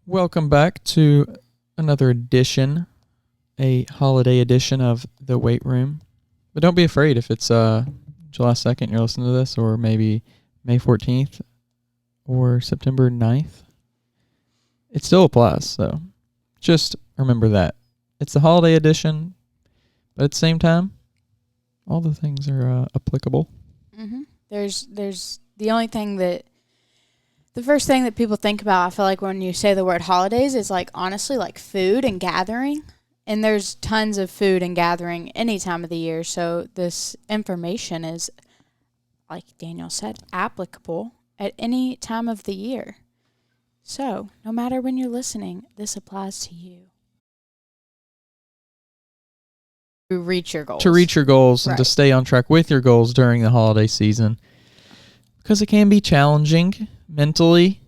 Welcome back to another edition, a holiday edition of The Weight Room. But don't be afraid if it's July 2nd you're listening to this, or maybe May 14th or September 9th. It still applies, so just remember that. It's the holiday edition, but at the same time, all the things are applicable. Mm-hmm. There's the only thing that the first thing that people think about, I feel like when you say the word holidays, is like honestly like food and gathering. And there's tons of food and gathering any time of the year. So this information is, like Daniel said, applicable at any time of the year. So no matter when you're listening, this applies to you. To reach your goals. To reach your goals and Right. to stay on track with your goals during the holiday season. Because it can be challenging mentally,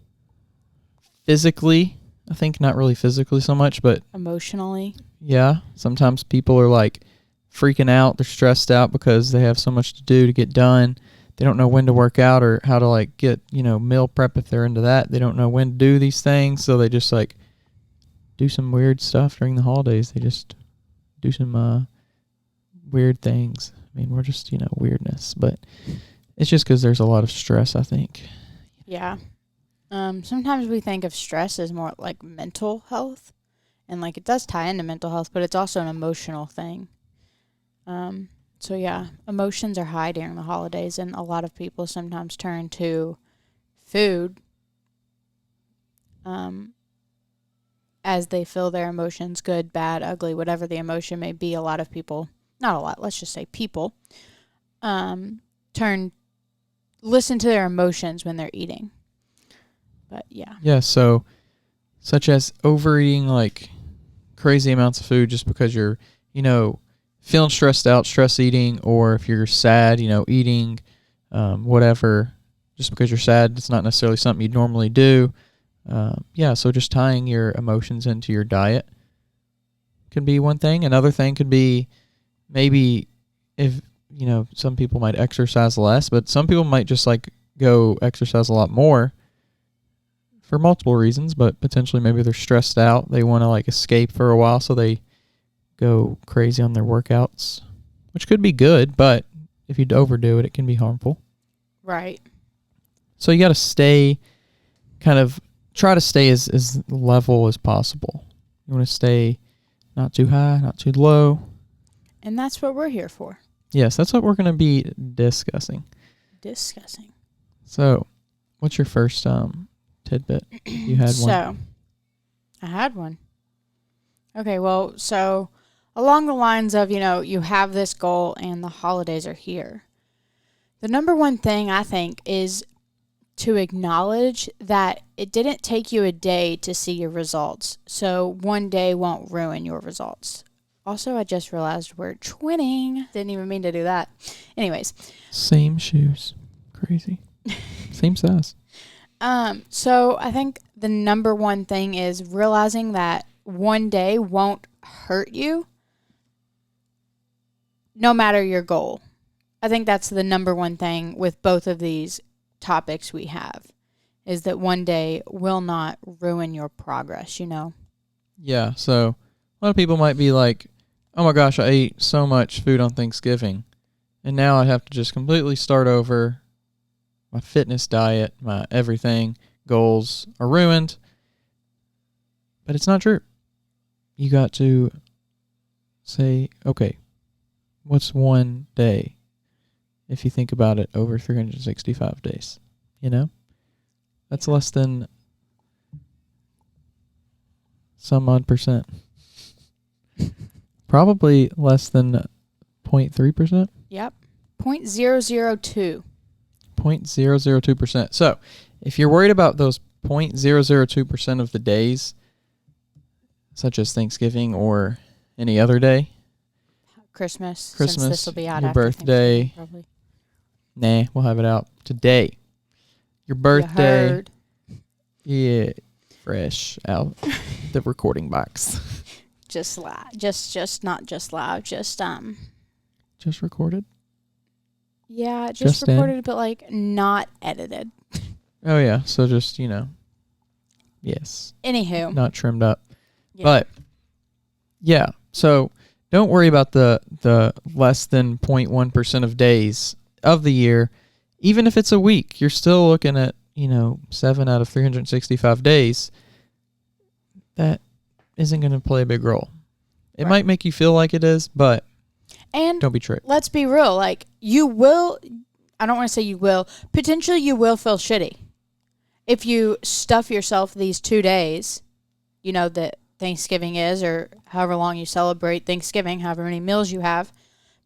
physically. I think not really physically so much, but Emotionally. yeah. Sometimes people are like freaking out. They're stressed out because they have so much to do to get done. They don't know when to work out or how to like get, meal prep if they're into that. They don't know when to do these things. So they just like do some weird stuff during the holidays. They just do some weird things. I mean, we're just, weirdness, but it's just because there's a lot of stress, I think. Yeah. Sometimes we think of stress as more like mental health, and like it does tie into mental health, but it's also an emotional thing. So yeah, emotions are high during the holidays, and a lot of people sometimes turn to food as they feel their emotions, good, bad, ugly, whatever the emotion may be. A lot of people, not a lot, let's just say people, listen to their emotions when they're eating. But yeah. Yeah, so such as overeating like crazy amounts of food just because you're, feeling stressed out, stress eating, or if you're sad, eating whatever just because you're sad. It's not necessarily something you'd normally do. So just tying your emotions into your diet could be one thing. Another thing could be maybe if, some people might exercise less, but some people might just like go exercise a lot more for multiple reasons, but potentially maybe they're stressed out. They want to like escape for a while, so they go crazy on their workouts, which could be good, but if you overdo it, it can be harmful. Right. So you got to try to stay as level as possible. You want to stay not too high, not too low. And that's what we're here for. Yes, that's what we're going to be discussing. So, what's your first tidbit? You had one. So, I had one. Okay, well, so along the lines of, you have this goal and the holidays are here. The number one thing I think is to acknowledge that it didn't take you a day to see your results. So one day won't ruin your results. Also, I just realized we're twinning. Didn't even mean to do that. Anyways. Same shoes. Crazy. Same size. So I think the number one thing is realizing that one day won't hurt you no matter your goal. I think that's the number one thing with both of these topics we have, is that one day will not ruin your progress, Yeah, so a lot of people might be like, oh my gosh, I ate so much food on Thanksgiving, and now I have to just completely start over. My fitness, diet, my everything, goals are ruined. But it's not true. You got to say, okay, what's one day if you think about it over 365 days? That's less than some odd percent. Probably less than 0.3%. Yep. 0.002. 0.002%. So if you're worried about those 0.002% of the days, such as Thanksgiving or any other day, Christmas, since this will be out your after birthday, probably. Nah, we'll have it out today. Your birthday, yeah, fresh out the recording box. Just live, just not just live, just recorded. Yeah, just recorded, but like not edited. Oh yeah, so just Yes. Anywho. Not trimmed up. Yeah. But, yeah. So, don't worry about the less than 0.1% of days of the year. Even if it's a week, you're still looking at, 7 out of 365 days. That isn't going to play a big role. It might make you feel like it is, but don't be tricked. Let's be real. Like, you will, I don't want to say you will, potentially you will feel shitty. If you stuff yourself these 2 days, that Thanksgiving is, or however long you celebrate Thanksgiving, however many meals you have,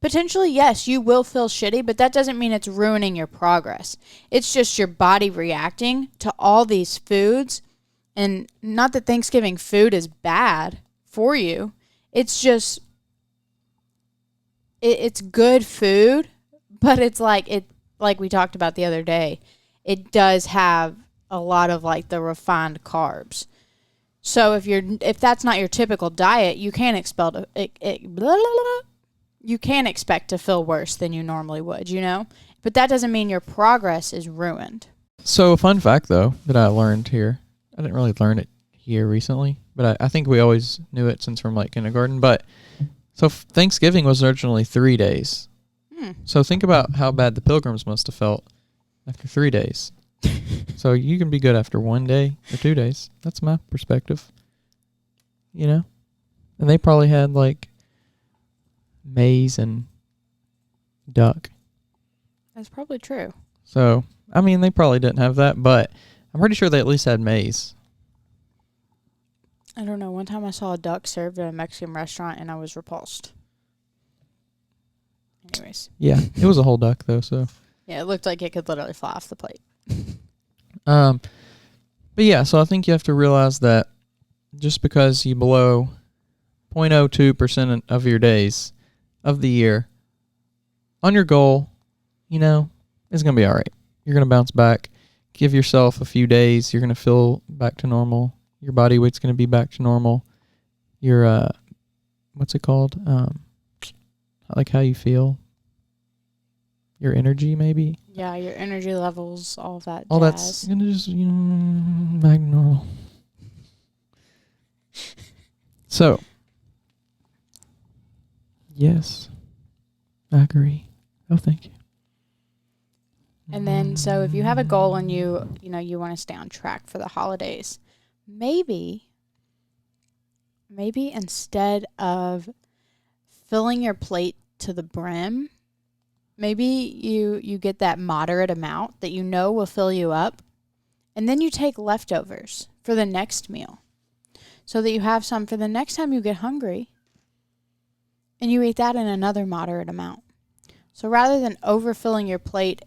potentially, yes, you will feel shitty, but that doesn't mean it's ruining your progress. It's just your body reacting to all these foods. And not that Thanksgiving food is bad for you. It's just, it's good food, but it's like we talked about the other day, it does have a lot of like the refined carbs. So if that's not your typical diet, you can't expect to feel worse than you normally would, But that doesn't mean your progress is ruined. So a fun fact, though, that I learned here, I didn't really learn it here recently, but I think we always knew it since from like kindergarten. But so Thanksgiving was originally 3 days. So think about how bad the Pilgrims must have felt after 3 days. So you can be good after 1 day or 2 days. That's my perspective. And they probably had like maize and duck. That's probably true. So, they probably didn't have that, but I'm pretty sure they at least had maize. I don't know. One time I saw a duck served at a Mexican restaurant and I was repulsed. Anyways. Yeah, it was a whole duck though, so. Yeah, it looked like it could literally fly off the plate. But yeah, so I think you have to realize that just because you blow 0.02% of your days of the year on your goal, it's going to be all right. You're going to bounce back. Give yourself a few days. You're going to feel back to normal. Your body weight's going to be back to normal. Your, what's it called? Like how you feel. Your energy, maybe. Yeah, your energy levels, all of that. All that's going to just, back to normal. So, yes, I agree. Oh, thank you. And then, so if you have a goal and you want to stay on track for the holidays, maybe instead of filling your plate to the brim, maybe you get that moderate amount that will fill you up, and then you take leftovers for the next meal so that you have some for the next time you get hungry, and you eat that in another moderate amount. So rather than overfilling your plate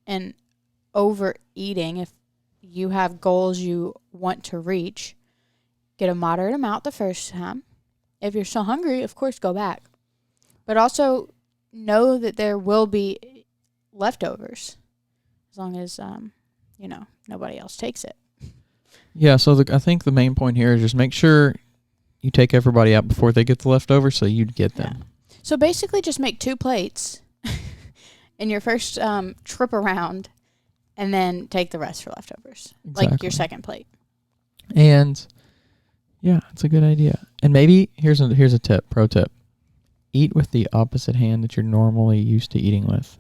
and overeating, if you have goals you want to reach, get a moderate amount the first time. If you're still hungry, of course, go back. But also know that there will be leftovers as long as, nobody else takes it. Yeah, so I think the main point here is just make sure you take everybody out before they get the leftovers so you'd get them. Yeah. So basically just make 2 plates in your first trip around, and then take the rest for leftovers. Exactly. Like your second plate. And yeah, it's a good idea. And maybe here's a tip, pro tip. Eat with the opposite hand that you're normally used to eating with.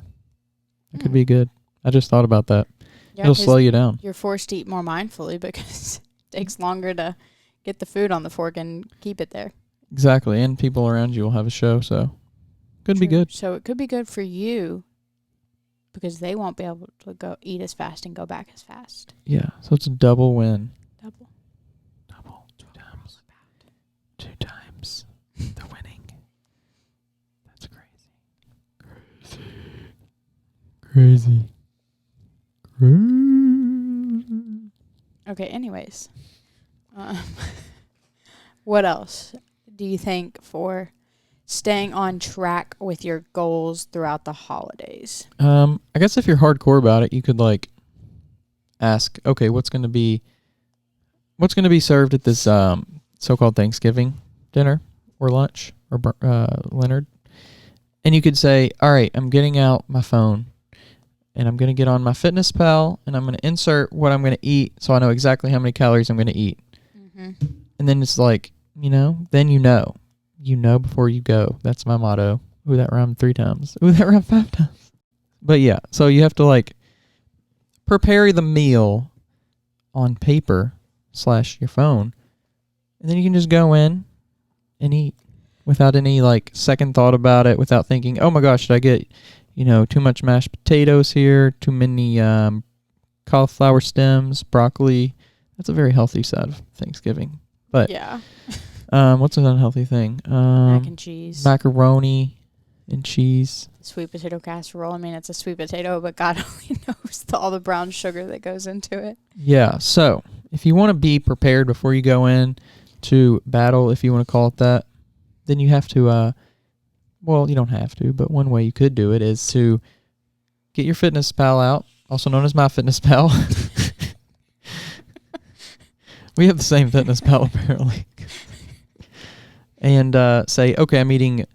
That could be good. I just thought about that. Yeah, it'll slow you down. You're forced to eat more mindfully because it takes longer to get the food on the fork and keep it there. Exactly. And people around you will have a show, so could be good. So it could be good for you because they won't be able to go eat as fast and go back as fast. Yeah. So it's a double win. Double. 2 times. 2 times the winning. That's crazy. Okay, anyways. What else do you think for staying on track with your goals throughout the holidays? I guess if you're hardcore about it, you could ask, okay, what's going to be served at this so-called Thanksgiving dinner or lunch or Leonard? And you could say, all right, I'm getting out my phone and I'm going to get on my Fitness Pal, and I'm going to insert what I'm going to eat so I know exactly how many calories I'm going to eat. Mm-hmm. And then it's like, then you know. You know before you go. That's my motto. Ooh, that rhymed 3 times. Ooh, that rhymed 5 times. But yeah, so you have to like prepare the meal on paper / your phone, and then you can just go in and eat without any like second thought about it, without thinking, oh my gosh, should I get, too much mashed potatoes here, too many cauliflower stems, broccoli. That's a very healthy side of Thanksgiving. But yeah. What's an unhealthy thing? Mac and cheese. Macaroni and cheese. Sweet potato casserole. I mean, it's a sweet potato, but God only knows all the brown sugar that goes into it. Yeah, so if you want to be prepared before you go in to battle, if you want to call it that, then you have to, you don't have to, but one way you could do it is to get your Fitness Pal out, also known as My Fitness Pal. We have the same Fitness Pal, apparently. And say, okay, I'm eating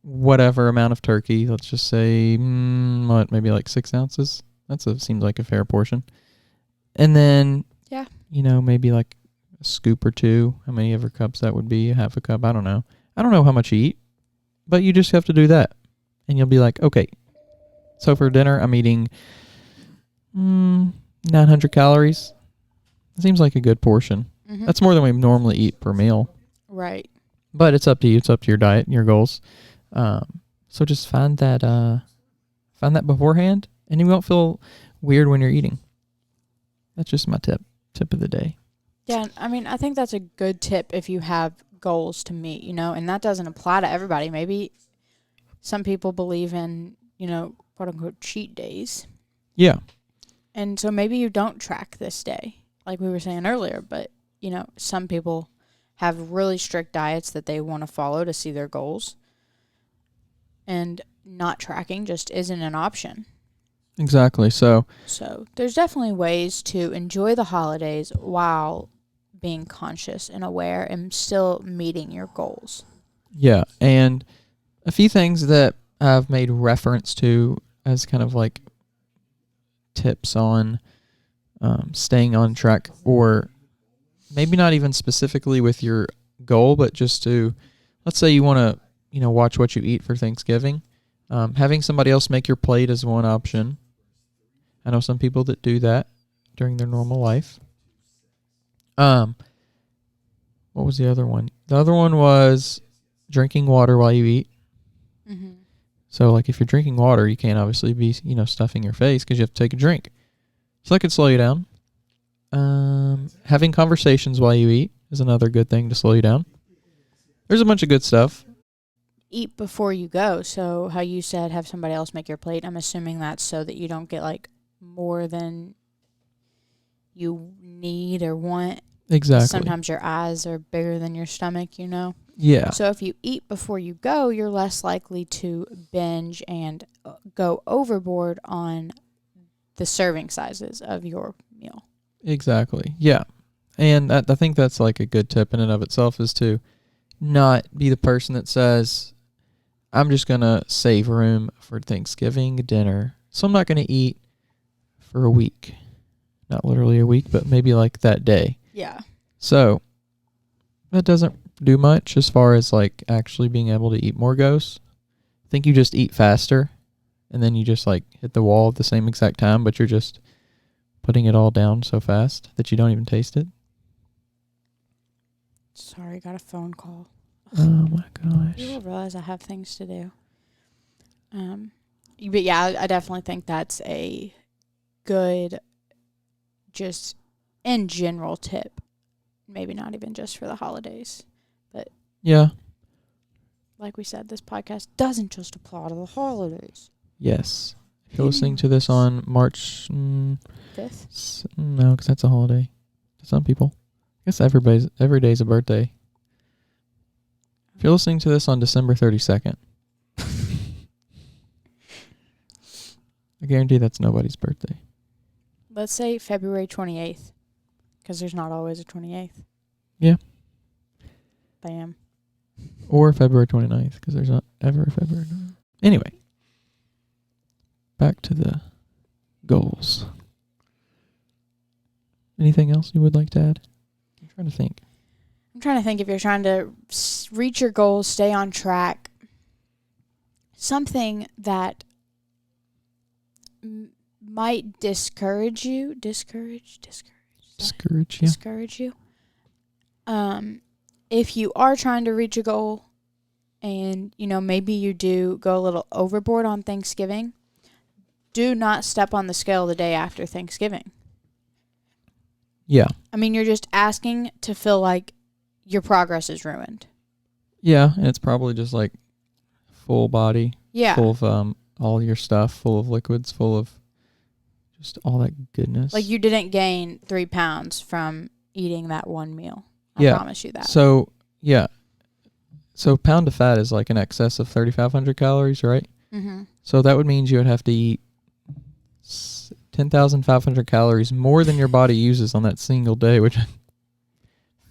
whatever amount of turkey. Let's just say, maybe like 6 ounces. Seems like a fair portion. And then, yeah, maybe like a scoop or 2. How many ever cups that would be? Half a cup? I don't know. I don't know how much you eat, but you just have to do that. And you'll be like, okay, so for dinner, I'm eating 900 calories. Seems like a good portion. Mm-hmm. That's more than we normally eat per meal. Right. But it's up to you. It's up to your diet and your goals. So just find that beforehand, and you won't feel weird when you're eating. That's just my tip of the day. Yeah, I mean, I think that's a good tip if you have goals to meet, and that doesn't apply to everybody. Maybe some people believe in, quote unquote cheat days. Yeah. And so maybe you don't track this day, like we were saying earlier, but, some people have really strict diets that they want to follow to see their goals. And not tracking just isn't an option. Exactly. So there's definitely ways to enjoy the holidays while being conscious and aware and still meeting your goals. Yeah. And a few things that I've made reference to as kind of like tips on staying on track, or maybe not even specifically with your goal, but just to, let's say you want to, watch what you eat for Thanksgiving. Having somebody else make your plate is one option. I know some people that do that during their normal life. What was the other one? The other one was drinking water while you eat. Mm-hmm. So, like, if you're drinking water, you can't obviously be, stuffing your face because you have to take a drink. So that could slow you down. Having conversations while you eat is another good thing to slow you down. There's a bunch of good stuff. Eat before you go. So how you said have somebody else make your plate, I'm assuming that's so that you don't get like more than you need or want. Exactly. Sometimes your eyes are bigger than your stomach, Yeah. So if you eat before you go, you're less likely to binge and go overboard on the serving sizes of your meal. Exactly. Yeah. And I think that's like a good tip in and of itself, is to not be the person that says, I'm just going to save room for Thanksgiving dinner, so I'm not going to eat for a week. Not literally a week, but maybe like that day. Yeah. So that doesn't do much as far as like actually being able to eat more goes. I think you just eat faster, and then you just like hit the wall at the same exact time, but you're just putting it all down so fast that you don't even taste it. Sorry, got a phone call. Oh my gosh. You realize I have things to do. But yeah, I definitely think that's a good, just in general tip. Maybe not even just for the holidays, but yeah, like we said, this podcast doesn't just apply to the holidays. Yes. If you're listening to this on March 5th? No, because that's a holiday to some people. I guess every day's a birthday. If you're listening to this on December 32nd, I guarantee that's nobody's birthday. Let's say February 28th, because there's not always a 28th. Yeah. Bam. Or February 29th, because there's not ever a February 29th. Anyway, back to the goals. Anything else you would like to add? I'm trying to think. I'm trying to think if you're trying to reach your goals, stay on track. Something that might discourage you. Discourage you. If you are trying to reach a goal and, maybe you do go a little overboard on Thanksgiving, do not step on the scale the day after Thanksgiving. Yeah. I mean, you're just asking to feel like your progress is ruined. Yeah, and it's probably just like full body. Yeah. Full of all your stuff, full of liquids, full of just all that goodness. Like you didn't gain 3 pounds from eating that one meal. I promise you that. So, yeah. So, pound of fat is like in excess of 3,500 calories, right? Mm-hmm. So, that would mean you would have to eat 10,500 calories more than your body uses on that single day, which I'm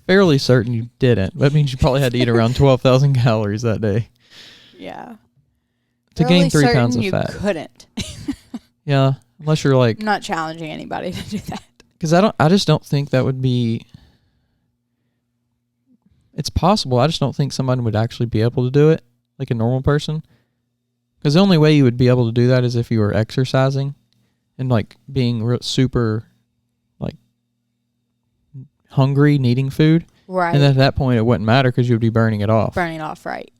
fairly certain you didn't. That means you probably had to eat around 12,000 calories that day. Yeah. To gain 3 pounds of fat. You couldn't. Yeah, unless you're like... I'm not challenging anybody to do that. Because I just don't think that would be... It's possible. I just don't think someone would actually be able to do it, like a normal person. Because the only way you would be able to do that is if you were exercising and like being super like hungry, needing food. Right. And at that point, it wouldn't matter because you would be burning it off. Burning it off, right.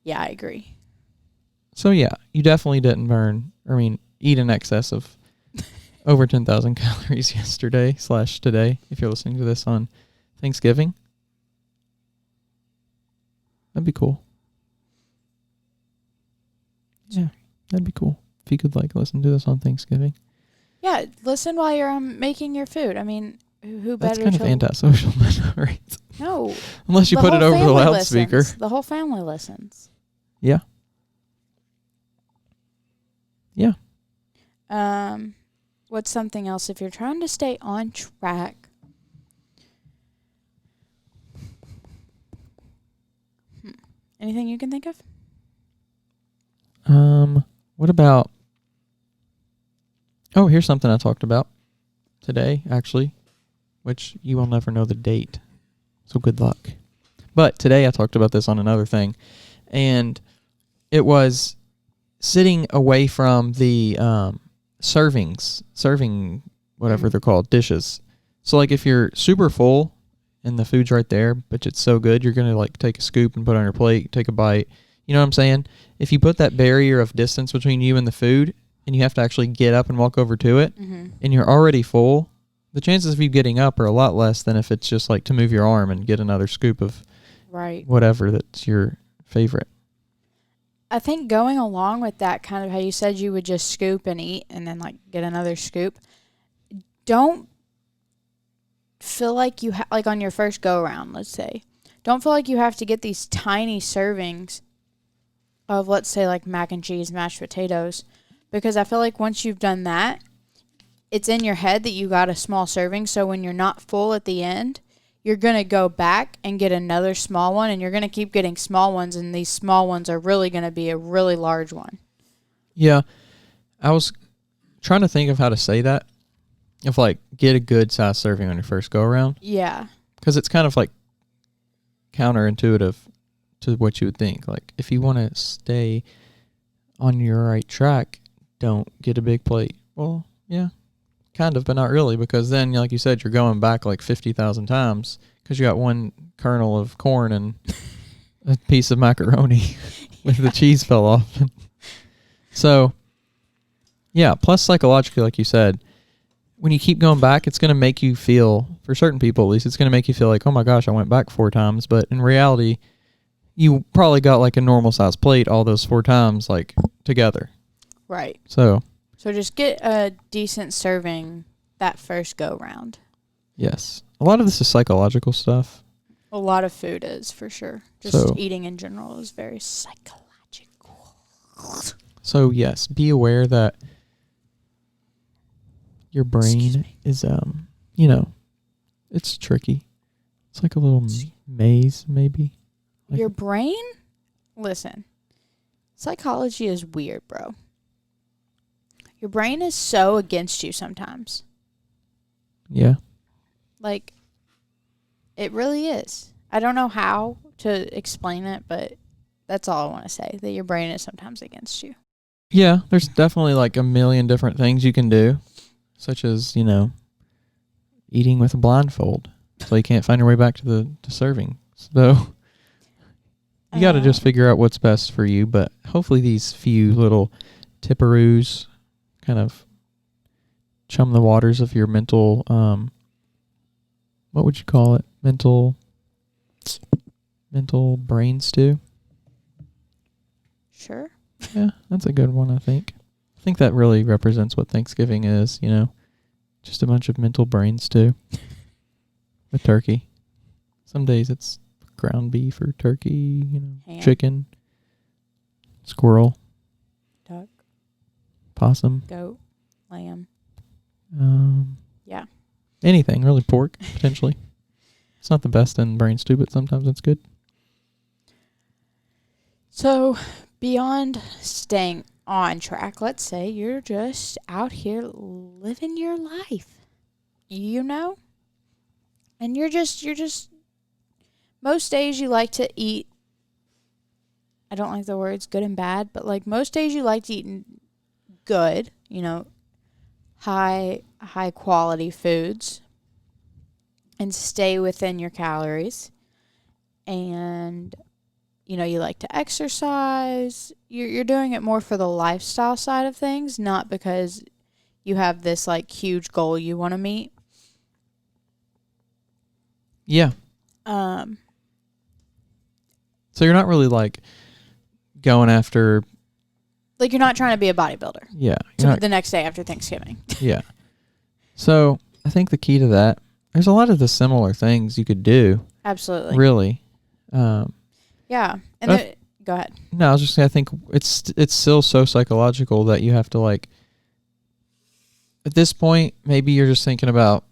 Yeah, I agree. So yeah, you definitely didn't eat in excess of over 10,000 calories yesterday/today, if you're listening to this on Thanksgiving. That'd be cool. Yeah, that'd be cool. If you could listen to this on Thanksgiving. Yeah, listen while you're making your food. I mean, who better? That's kind of antisocial, right? No. Unless you put it over the loudspeaker. Listens. The whole family listens. Yeah. Yeah. What's something else if you're trying to stay on track? Anything you can think of? What about... Oh, here's something I talked about today, actually, which you will never know the date. So good luck. But today I talked about this on another thing, and it was sitting away from the serving, whatever they're called, dishes. So like if you're super full and the food's right there, but it's so good, you're going to take a scoop and put it on your plate, take a bite. You know what I'm saying? If you put that barrier of distance between you and the food and you have to actually get up and walk over to it and you're already full, the chances of you getting up are a lot less than if it's just to move your arm and get another scoop of whatever that's your favorite. I think going along with that, kind of how you said you would just scoop and eat and then get another scoop, don't feel like you on your first go around, let's say, don't feel like you have to get these tiny servings of, let's say, mac and cheese, mashed potatoes, because I feel like once you've done that, it's in your head that you got a small serving, so when you're not full at the end, you're going to go back and get another small one, and you're going to keep getting small ones, and these small ones are really going to be a really large one. Yeah. I was trying to think of how to say that. Of get a good size serving on your first go around. Yeah. Because it's kind of counterintuitive to what you would think. If you want to stay on your right track, don't get a big plate. Well, yeah, kind of, but not really, because then, like you said, you're going back 50,000 times because you got one kernel of corn and a piece of macaroni with the cheese fell off. So, yeah, plus psychologically, like you said, when you keep going back, it's going to make you feel, for certain people at least, it's going to make you feel like, oh my gosh, I went back 4 times. But in reality, you probably got a normal size plate all those 4 times together. Right. So just get a decent serving that first go round. Yes. A lot of this is psychological stuff. A lot of food is, for sure. Just eating in general is very psychological. So yes, be aware that your brain is, it's tricky. It's like a little maze, maybe. Your brain? Listen, psychology is weird, bro. your brain is so against you sometimes. Yeah. Like, it really is. I don't know how to explain it, but that's all I want to say, that your brain is sometimes against you. Yeah, there's definitely like a million different things you can do, such as, eating with a blindfold, so you can't find your way back to serving. So you got to just figure out what's best for you, but hopefully these few little tipperoos kind of chum the waters of your mental, what would you call it? Mental brain stew. Sure. Yeah, that's a good one, I think. I think that really represents what Thanksgiving is, just a bunch of mental brain stew with turkey. Some days it's ground beef or turkey, Ham. chicken, squirrel, Duck, possum. goat, lamb. Yeah. Anything, really, pork, potentially. It's not the best in brain stew, but sometimes it's good. So, beyond staying on track, let's say you're just out here living your life, and you're just, most days you like to eat, I don't like the words good and bad, but like most days you like to eat good, high quality foods and stay within your calories. And you like to exercise. You're doing it more for the lifestyle side of things, not because you have this like huge goal you want to meet. Yeah. So you're not really like going after, like, you're not trying to be a bodybuilder. Yeah. The next day after Thanksgiving. Yeah. So I think the key to that, there's a lot of the similar things you could do. Absolutely. Really. Yeah. And go ahead. No, I was just saying, I think it's still so psychological that you have to, like, at this point, maybe you're just thinking about,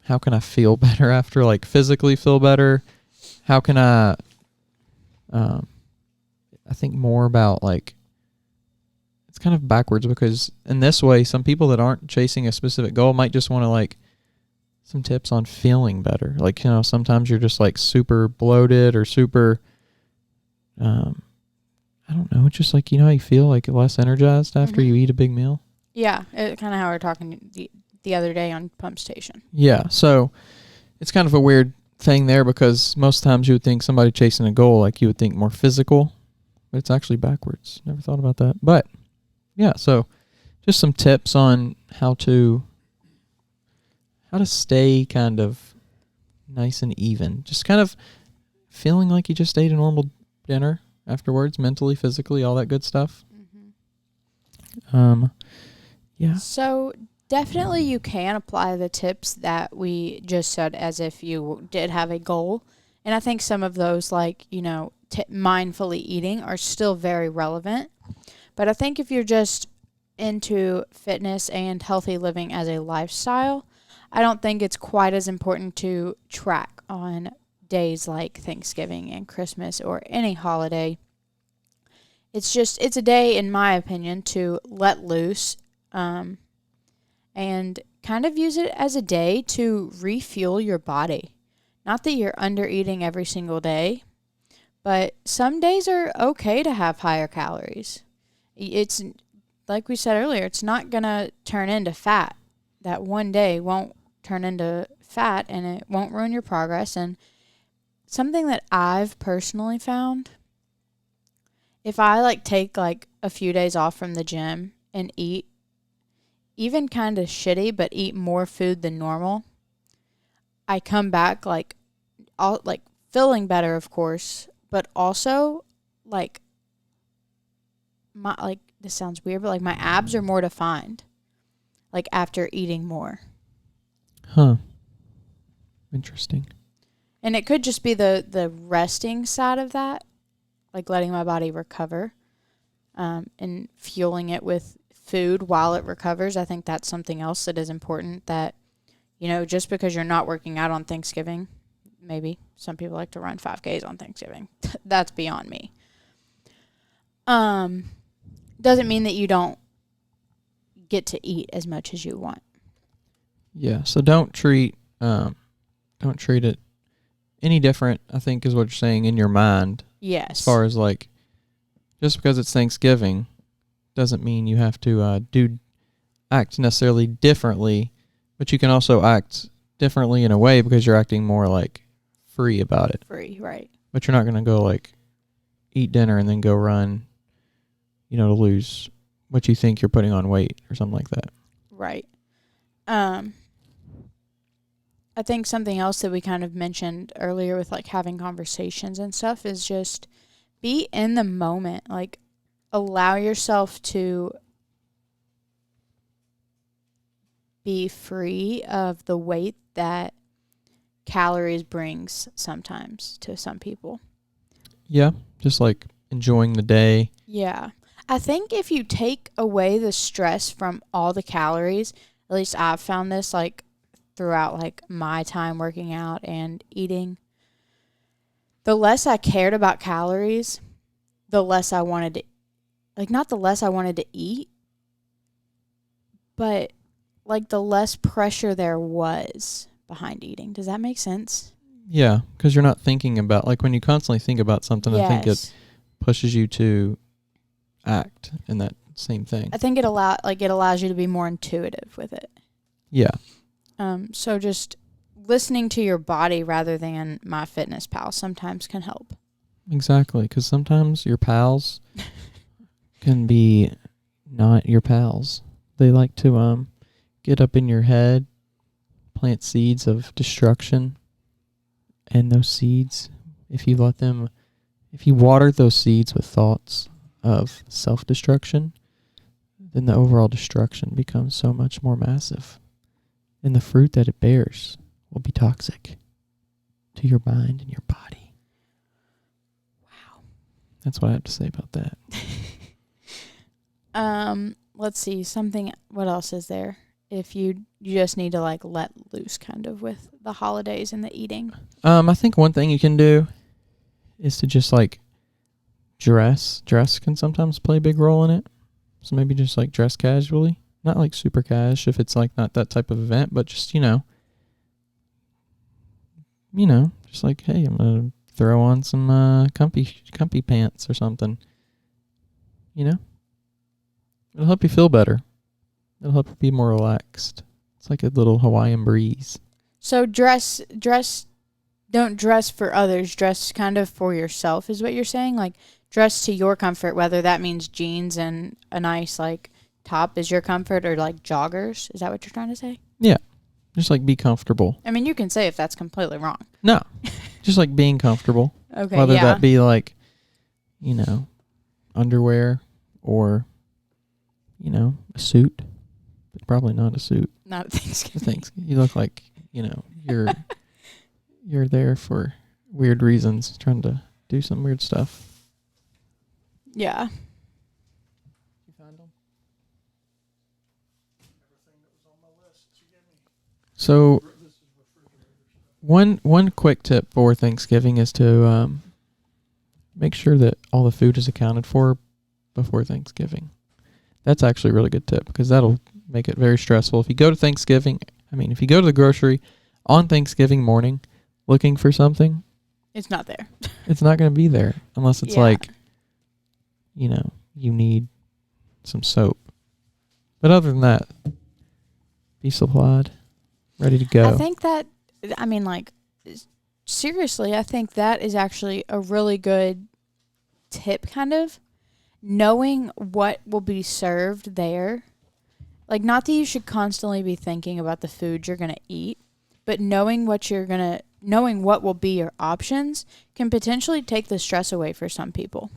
how can I feel better after, like, physically feel better? How can I think more about, like, it's kind of backwards, because in this way, some people that aren't chasing a specific goal might just want to, like, some tips on feeling better. Like, sometimes you're just, like, super bloated or super, I don't know, it's just like, how you feel, like, less energized after you eat a big meal? Yeah, kind of how we were talking the other day on Pump Station. Yeah, so it's kind of a weird thing there, because most times you would think somebody chasing a goal, like, you would think more physical, but it's actually backwards. Never thought about that. But yeah, so just some tips on how to stay kind of nice and even. Just kind of feeling like you just ate a normal dinner afterwards, mentally, physically, all that good stuff. Yeah. So definitely you can apply the tips that we just said as if you did have a goal. And I think some of those, like, mindfully eating are still very relevant. But I think if you're just into fitness and healthy living as a lifestyle, I don't think it's quite as important to track on days like Thanksgiving and Christmas or any holiday. It's a day, in my opinion, to let loose, and kind of use it as a day to refuel your body. Not that you're under eating every single day, but some days are okay to have higher calories. It's like we said earlier, it's not going to turn into fat. That one day won't turn into fat, and it won't ruin your progress. And something that I've personally found, if I take a few days off from the gym and eat even kind of shitty, but eat more food than normal, I come back feeling better, of course, but also this sounds weird, but my abs are more defined, after eating more. Huh. Interesting. And it could just be the resting side of that, letting my body recover, and fueling it with food while it recovers. I think that's something else that is important, that, just because you're not working out on Thanksgiving, maybe some people like to run 5Ks on Thanksgiving. That's beyond me. Doesn't mean that you don't get to eat as much as you want. Yeah. So don't treat it any different, I think, is what you're saying in your mind. Yes. As far as like, just because it's Thanksgiving doesn't mean you have to act necessarily differently, but you can also act differently in a way because you're acting more like free about it. Free, right. But you're not going to go like eat dinner and then go run, to lose what you think you're putting on weight or something like that. Right. I think something else that we kind of mentioned earlier with like having conversations and stuff is just be in the moment. Like allow yourself to be free of the weight that calories brings sometimes to some people. Yeah, just like enjoying the day. Yeah. I think if you take away the stress from all the calories, at least I've found this like throughout like my time working out and eating, the less I cared about calories, the less I wanted to, like not the less I wanted to eat, but like the less pressure there was behind eating. Does that make sense? Yeah, because you're not thinking about, like when you constantly think about something, Yes. I think it pushes you to act in that same thing. I think it allows you to be more intuitive with it. Yeah. So just listening to your body rather than MyFitnessPal sometimes can help. Exactly, because sometimes your pals can be not your pals. They like to get up in your head, plant seeds of destruction, and those seeds, if you water those seeds with thoughts of self-destruction, then the overall destruction becomes so much more massive. And the fruit that it bears will be toxic to your mind and your body. Wow. That's what I have to say about that. Let's see, what else is there? If you just need to like let loose kind of with the holidays and the eating. I think one thing you can do is to just like dress. Dress can sometimes play a big role in it. So maybe just like dress casually. Not like super cash if it's like not that type of event, but just, just like, hey, I'm going to throw on some comfy pants or something. It'll help you feel better. It'll help you be more relaxed. It's like a little Hawaiian breeze. So don't dress for others, dress kind of for yourself is what you're saying? Like dress to your comfort, whether that means jeans and a nice like top is your comfort or like joggers. Is that what you're trying to say? Yeah. Just like be comfortable. I mean, you can say if that's completely wrong. No. Just like being comfortable. Okay, whether yeah. that be like, underwear or, a suit. But probably not a suit. Not at Thanksgiving. You look like, you're there for weird reasons, trying to do some weird stuff. Yeah. You found them? So, one quick tip for Thanksgiving is to make sure that all the food is accounted for before Thanksgiving. That's actually a really good tip because that'll make it very stressful. If you go to the grocery on Thanksgiving morning looking for something, it's not there. It's not going to be there unless it's like, you need some soap. But other than that, be supplied, ready to go. I think that, seriously, I think that is actually a really good tip, kind of. Knowing what will be served there. Like, not that you should constantly be thinking about the food you're going to eat, but knowing what will be your options can potentially take the stress away for some people.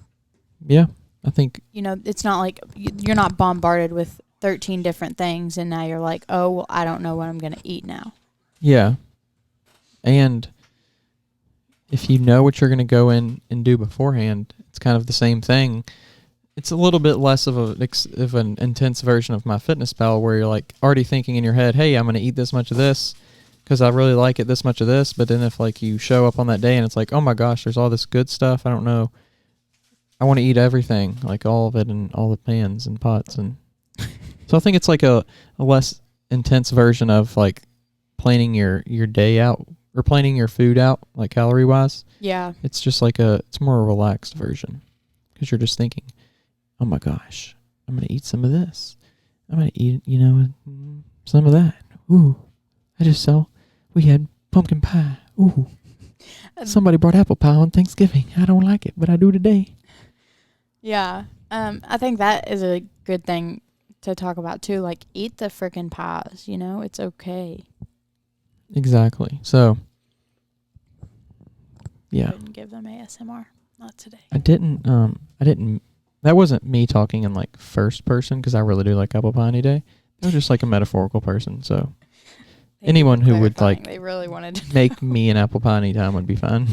Yeah, I think. It's not like you're not bombarded with 13 different things and now you're like, oh, well, I don't know what I'm going to eat now. Yeah. And if you know what you're going to go in and do beforehand, it's kind of the same thing. It's a little bit less of an intense version of MyFitnessPal where you're like already thinking in your head, hey, I'm going to eat this much of this because I really like it, this much of this. But then if like you show up on that day and it's like, oh my gosh, there's all this good stuff. I don't know. I want to eat everything, like all of it and all the pans and pots and So I think it's like a less intense version of like planning your day out or planning your food out, like calorie wise. Yeah. It's just like it's more a relaxed version because you're just thinking, oh my gosh, I'm going to eat some of this. I'm going to eat, some of that. Ooh, we had pumpkin pie. Ooh, somebody brought apple pie on Thanksgiving. I don't like it, but I do today. Yeah. I think that is a good thing to talk about too. Like, eat the freaking pies, it's okay. Exactly. So, yeah. Couldn't give them ASMR. Not today. I didn't, that wasn't me talking in like first person because I really do like apple pie any day. It was just like a metaphorical person. So, anyone who would like they really wanted to make me an apple pie anytime would be fine.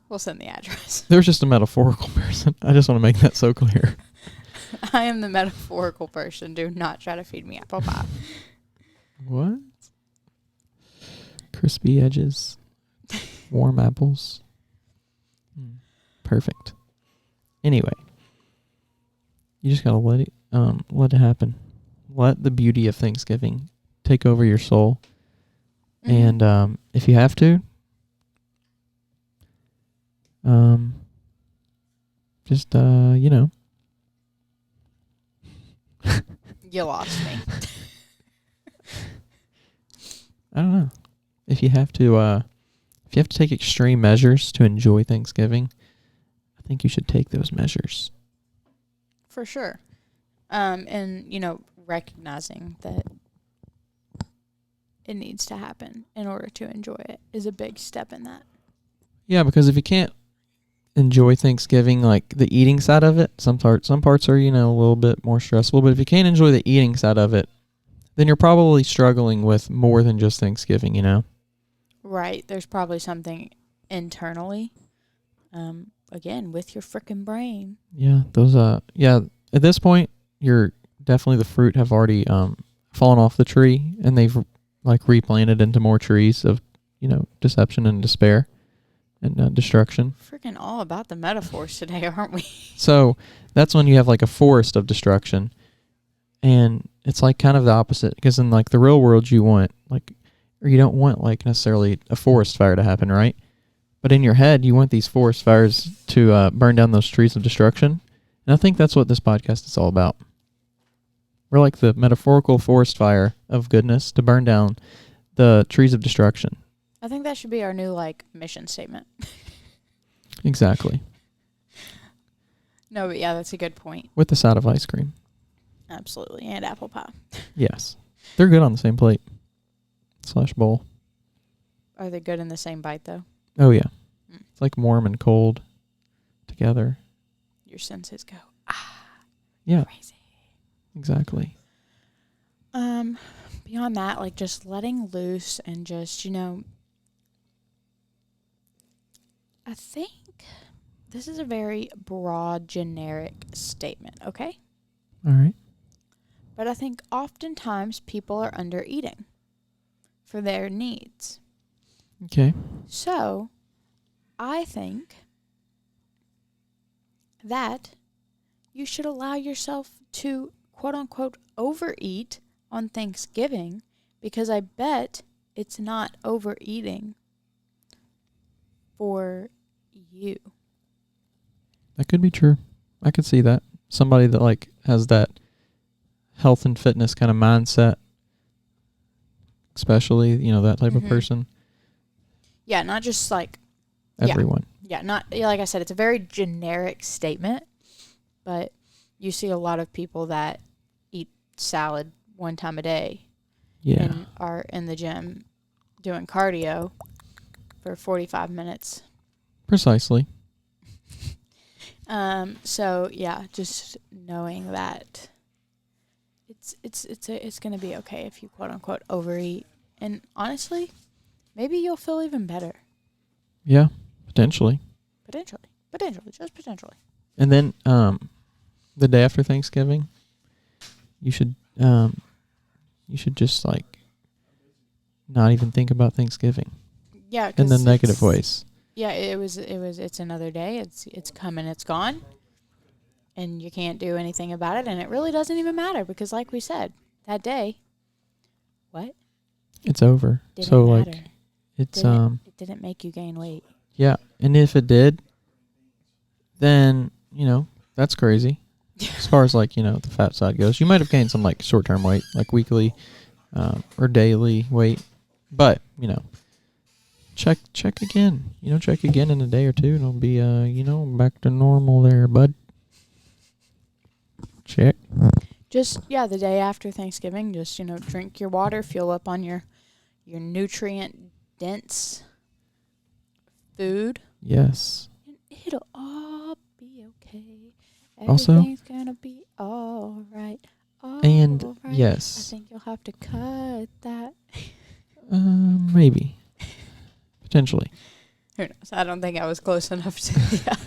We'll send the address. There's just a metaphorical person. I just want to make that so clear. I am the metaphorical person. Do not try to feed me apple pie. What? Crispy edges. Warm apples. Perfect. Anyway. You just gotta let it happen. Let the beauty of Thanksgiving take over your soul. Mm-hmm. And if you have to, just You lost me. I don't know. If you have to take extreme measures to enjoy Thanksgiving, I think you should take those measures. For sure. And recognizing that it needs to happen in order to enjoy it is a big step in that. Yeah, because if you can't enjoy Thanksgiving, like the eating side of it, some parts are, a little bit more stressful, but if you can't enjoy the eating side of it, then you're probably struggling with more than just Thanksgiving, Right. There's probably something internally, again, with your frickin' brain. Yeah, at this point, you're definitely the fruit have already fallen off the tree, and they've like replanted into more trees of, deception and despair and destruction. Freaking all about the metaphors today, aren't we? So that's when you have like a forest of destruction, and it's like kind of the opposite, because in like the real world you don't want like necessarily a forest fire to happen, right? But in your head you want these forest fires to burn down those trees of destruction, and I think that's what this podcast is all about. We're like the metaphorical forest fire of goodness to burn down the trees of destruction. I think that should be our new mission statement. Exactly. No, but yeah, that's a good point. With the side of ice cream. Absolutely. And apple pie. Yes. They're good on the same plate / bowl. Are they good in the same bite, though? Oh, yeah. It's like warm and cold together. Your senses go, yeah. Crazy. Exactly. Beyond that, just letting loose and just, I think this is a very broad, generic statement, okay? All right. But I think oftentimes people are under eating for their needs. Okay. So, I think that you should allow yourself to, quote unquote, overeat on Thanksgiving, because I bet it's not overeating for you. That could be true. I could see that. Somebody that has that health and fitness kind of mindset, especially, that type of person. Yeah, not just everyone. Yeah, not like I said, it's a very generic statement, but you see a lot of people that eat salad one time a day. Yeah. And are in the gym doing cardio for 45 minutes. Precisely. So yeah, just knowing that it's going to be okay if you quote unquote overeat, and honestly, maybe you'll feel even better. Yeah, potentially, just potentially. And then the day after Thanksgiving, you should just not even think about Thanksgiving. Yeah, in the negative ways. Yeah, it's another day. It's come and it's gone. and you can't do anything about it, and it really doesn't even matter because, like we said, that day, what? It's over. Didn't So matter. like, it's It didn't make you gain weight. yeah. And if it did, then that's crazy. As far as like the fat side goes, you might have gained some like short-term weight, like weekly or daily weight, but check again. Check again in a day or two, and it'll be back to normal there, bud. Check. Just the day after Thanksgiving, just drink your water, fuel up on your nutrient dense food. Yes. And it'll all be okay. Also, everything's gonna be all right. And right. yes, I think you'll have to cut that. Maybe, potentially. Who knows? I don't think I was close enough to the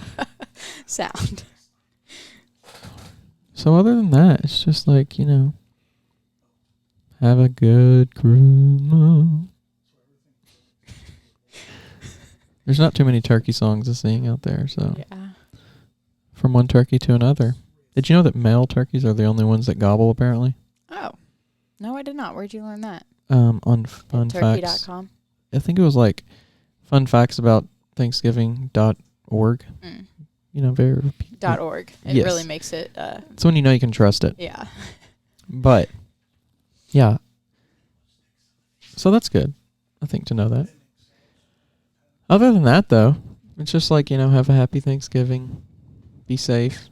sound. So other than that, it's just like, have a good Christmas. There's not too many turkey songs to sing out there, so Yeah. From one turkey to another. Did you know that male turkeys are the only ones that gobble, apparently? Oh. No, I did not. Where'd you learn that? On Fun Facts. Turkey.com. I think it was like Fun Facts About Thanksgiving.org. Very... .org. It yes. really makes it... It's when you can trust it. Yeah. But, yeah. So that's good, I think, to know that. Other than that, though, it's just like, have a happy Thanksgiving. Be safe.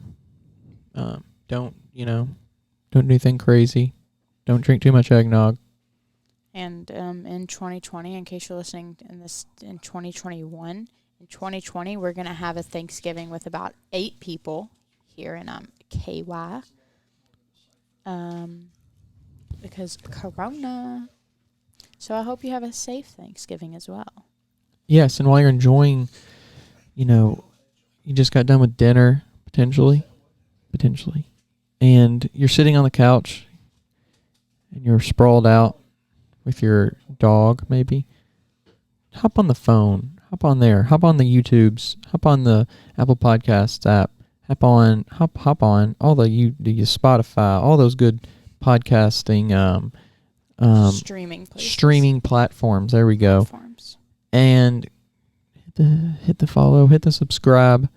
Don't do anything crazy. Don't drink too much eggnog. And in 2020, in case you're listening in 2021, in 2020, we're going to have a Thanksgiving with about 8 people here in KY. Because Corona. So I hope you have a safe Thanksgiving as well. Yes, and while you're enjoying, you just got done with dinner, potentially, and you're sitting on the couch, and you're sprawled out with your dog, maybe. Hop on the phone, hop on there, hop on the YouTubes, hop on the Apple Podcasts app, hop on all the Spotify, all those good podcasting streaming platforms. There we go. And hit the follow, hit the subscribe,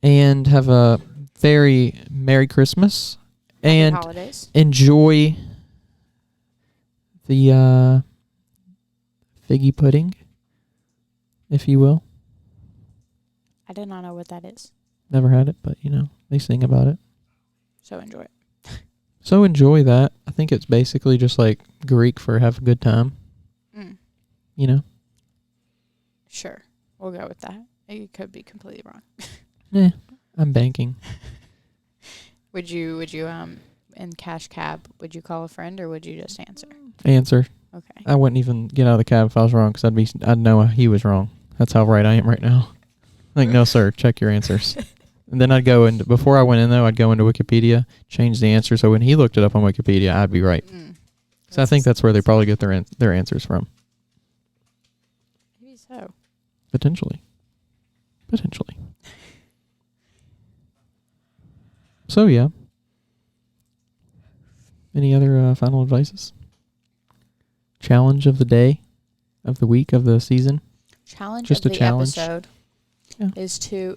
and have a very Merry Christmas. Happy and holidays. Enjoy the figgy pudding, if you will. I did not know what that is. Never had it, but they sing about it. So enjoy it. So enjoy that. I think it's basically just like Greek for have a good time. Sure. We'll go with that. You could be completely wrong. I'm banking. Would you in Cash Cab, would you call a friend or would you just answer? Answer. Okay. I wouldn't even get out of the cab if I was wrong because I'd know he was wrong. That's how right I am right now. Like, no, sir, check your answers. And then I'd go into, before I went in though, I'd go into Wikipedia, change the answer. So when he looked it up on Wikipedia, I'd be right. So I think that's where they probably get their answers from. Maybe so. Potentially. So, yeah. Any other final advices? Challenge of the day, of the week, of the season? Challenge Just of a the challenge. episode is to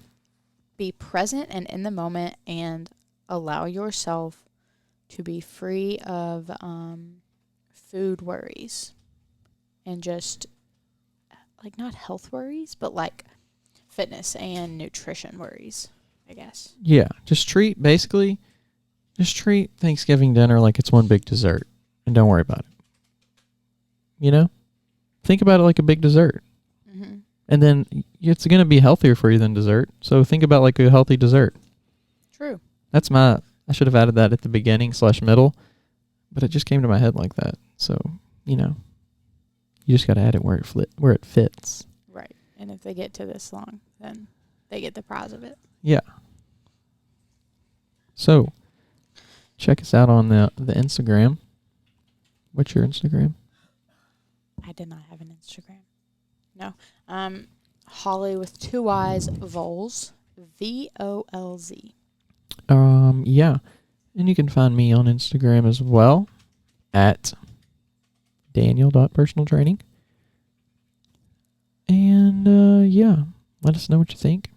be present and in the moment and allow yourself to be free of food worries and just like not health worries, but like fitness and nutrition worries, I guess. Yeah, just treat Thanksgiving dinner like it's one big dessert and don't worry about it. Think about it like a big dessert. Mm-hmm. And then it's going to be healthier for you than dessert. So think about like a healthy dessert. True. I should have added that at the beginning / middle, but it just came to my head like that. So, you just got to add it where it fits. Right. And if they get to this long, then they get the prize of it. Yeah. So, check us out on the Instagram. What's your Instagram? I did not have an Instagram. No. Holly with 2 Y's, Volz, VOLZ. Yeah. And you can find me on Instagram as well at daniel.personaltraining. And yeah, let us know what you think.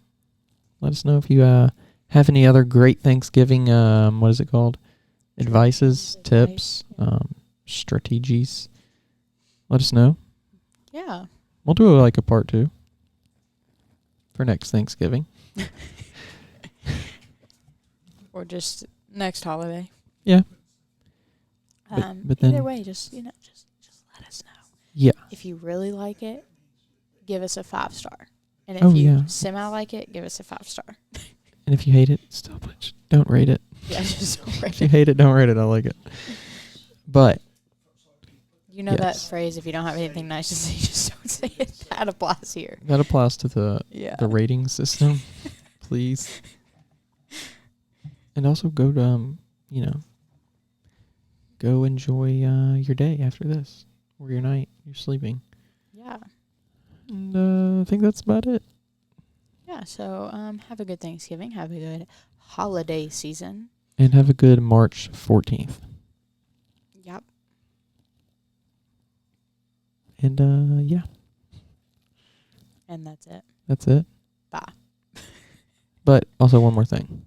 Let us know if you have any other great Thanksgiving, what is it called? Advices, tips, strategies. Let us know. Yeah. We'll do like a part 2 for next Thanksgiving. Or just next holiday. Yeah. But then, either way, just let us know. Yeah. If you really like it, give us a 5-star. And if you semi like it, give us a 5-star. And if you hate it, still don't rate it. Yeah, just don't rate it. If you hate it, don't rate it. I like it. But you know that phrase, if you don't have anything nice to say, just don't say it. That applies here. That applies to the rating system. Please. And also go to go enjoy your day after this, or your night. You're sleeping. Yeah. And I think that's about it. Yeah. So have a good Thanksgiving. Have a good holiday season. And have a good March 14th. Yep. And yeah. And that's it. That's it. Bye. But also one more thing.